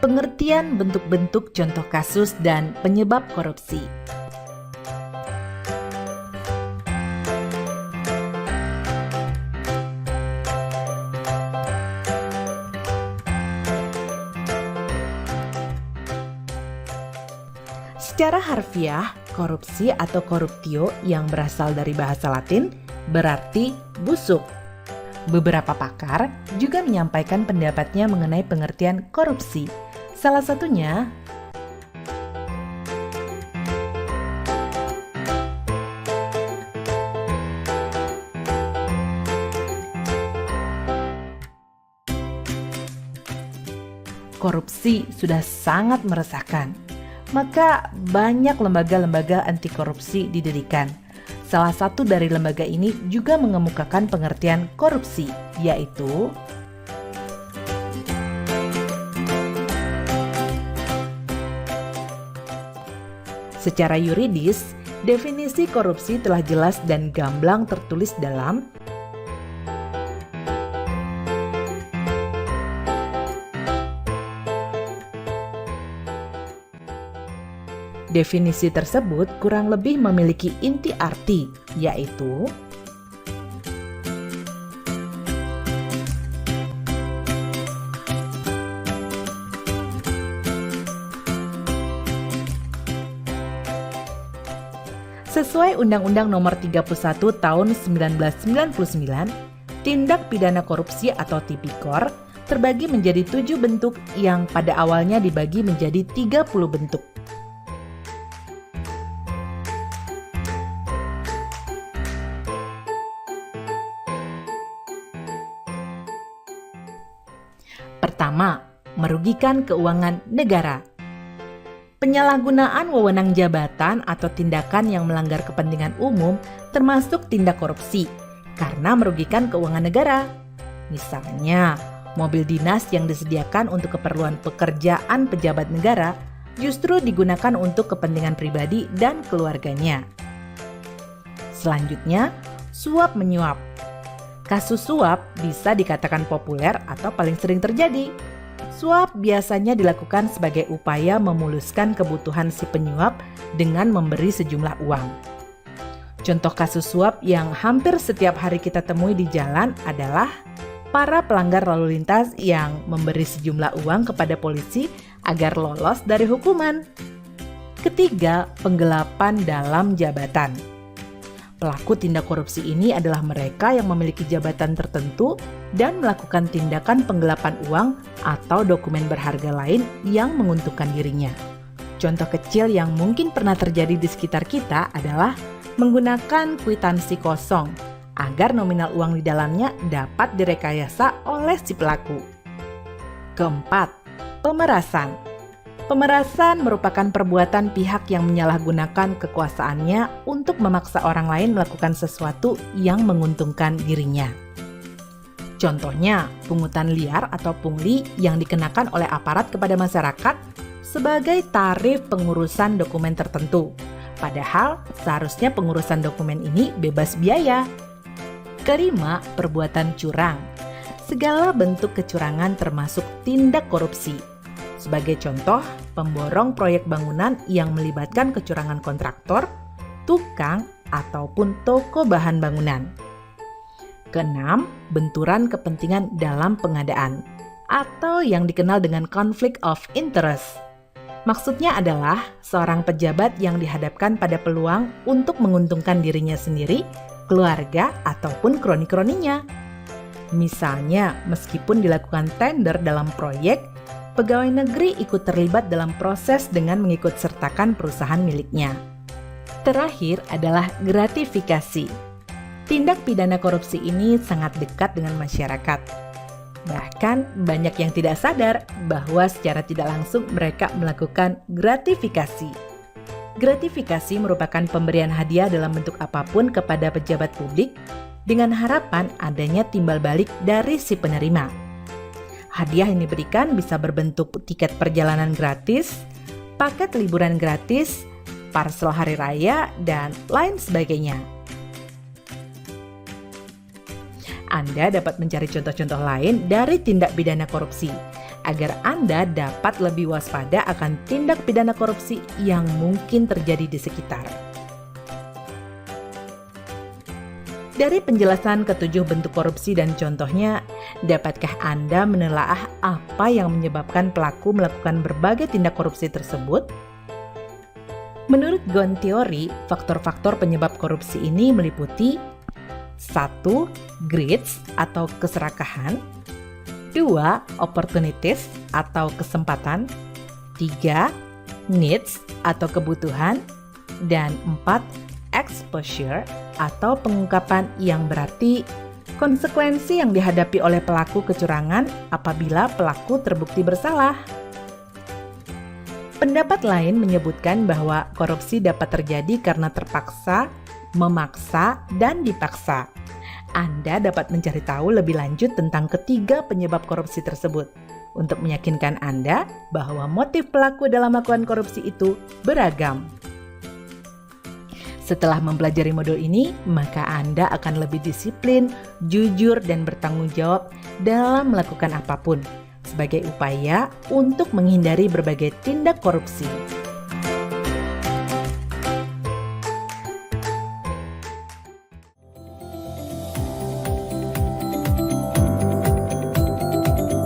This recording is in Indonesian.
Pengertian bentuk-bentuk contoh kasus dan penyebab korupsi. Secara harfiah, korupsi atau corruptio yang berasal dari bahasa Latin berarti busuk. Beberapa pakar juga menyampaikan pendapatnya mengenai pengertian korupsi. Salah satunya, korupsi sudah sangat meresahkan. Maka banyak lembaga-lembaga anti korupsi didirikan. Salah satu dari lembaga ini juga mengemukakan pengertian korupsi, yaitu secara yuridis, definisi korupsi telah jelas dan gamblang tertulis dalam definisi tersebut kurang lebih memiliki inti arti, yaitu sesuai Undang-Undang Nomor 31 Tahun 1999, tindak pidana korupsi atau tipikor terbagi menjadi 7 bentuk yang pada awalnya dibagi menjadi 30 bentuk. Pertama, merugikan keuangan negara. Penyalahgunaan wewenang jabatan atau tindakan yang melanggar kepentingan umum termasuk tindak korupsi karena merugikan keuangan negara. Misalnya, mobil dinas yang disediakan untuk keperluan pekerjaan pejabat negara justru digunakan untuk kepentingan pribadi dan keluarganya. Selanjutnya, suap menyuap. Kasus suap bisa dikatakan populer atau paling sering terjadi. Suap biasanya dilakukan sebagai upaya memuluskan kebutuhan si penyuap dengan memberi sejumlah uang. Contoh kasus suap yang hampir setiap hari kita temui di jalan adalah para pelanggar lalu lintas yang memberi sejumlah uang kepada polisi agar lolos dari hukuman. Ketiga, penggelapan dalam jabatan. Pelaku tindak korupsi ini adalah mereka yang memiliki jabatan tertentu dan melakukan tindakan penggelapan uang atau dokumen berharga lain yang menguntungkan dirinya. Contoh kecil yang mungkin pernah terjadi di sekitar kita adalah menggunakan kwitansi kosong agar nominal uang di dalamnya dapat direkayasa oleh si pelaku. Keempat, pemerasan. Pemerasan merupakan perbuatan pihak yang menyalahgunakan kekuasaannya untuk memaksa orang lain melakukan sesuatu yang menguntungkan dirinya. Contohnya, pungutan liar atau pungli yang dikenakan oleh aparat kepada masyarakat sebagai tarif pengurusan dokumen tertentu. Padahal, seharusnya pengurusan dokumen ini bebas biaya. Kelima, perbuatan curang. Segala bentuk kecurangan termasuk tindak korupsi. Sebagai contoh, pemborong proyek bangunan yang melibatkan kecurangan kontraktor, tukang, ataupun toko bahan bangunan. Keenam, benturan kepentingan dalam pengadaan, atau yang dikenal dengan conflict of interest. Maksudnya adalah seorang pejabat yang dihadapkan pada peluang untuk menguntungkan dirinya sendiri, keluarga, ataupun kroni-kroninya. Misalnya, meskipun dilakukan tender dalam proyek, pegawai negeri ikut terlibat dalam proses dengan mengikut sertakan perusahaan miliknya. Terakhir adalah gratifikasi. Tindak pidana korupsi ini sangat dekat dengan masyarakat. Bahkan banyak yang tidak sadar bahwa secara tidak langsung mereka melakukan gratifikasi. Gratifikasi merupakan pemberian hadiah dalam bentuk apapun kepada pejabat publik dengan harapan adanya timbal balik dari si penerima. Hadiah yang diberikan bisa berbentuk tiket perjalanan gratis, paket liburan gratis, parsel hari raya, dan lain sebagainya. Anda dapat mencari contoh-contoh lain dari tindak pidana korupsi. agar Anda dapat lebih waspada akan tindak pidana korupsi yang mungkin terjadi di sekitar. Dari penjelasan ketujuh bentuk korupsi dan contohnya, dapatkah Anda menelaah apa yang menyebabkan pelaku melakukan berbagai tindak korupsi tersebut? Menurut Ghosn Theory, faktor-faktor penyebab korupsi ini meliputi 1. Greeds atau keserakahan, 2. Opportunities atau kesempatan, 3. Needs atau kebutuhan, dan 4. Exposure atau pengungkapan, yang berarti konsekuensi yang dihadapi oleh pelaku kecurangan apabila pelaku terbukti bersalah. Pendapat lain menyebutkan bahwa korupsi dapat terjadi karena terpaksa, memaksa, dan dipaksa. Anda dapat mencari tahu lebih lanjut tentang ketiga penyebab korupsi tersebut untuk meyakinkan Anda bahwa motif pelaku dalam melakukan korupsi itu beragam. Setelah mempelajari modul ini, maka Anda akan lebih disiplin, jujur, dan bertanggung jawab dalam melakukan apapun sebagai upaya untuk menghindari berbagai tindak korupsi.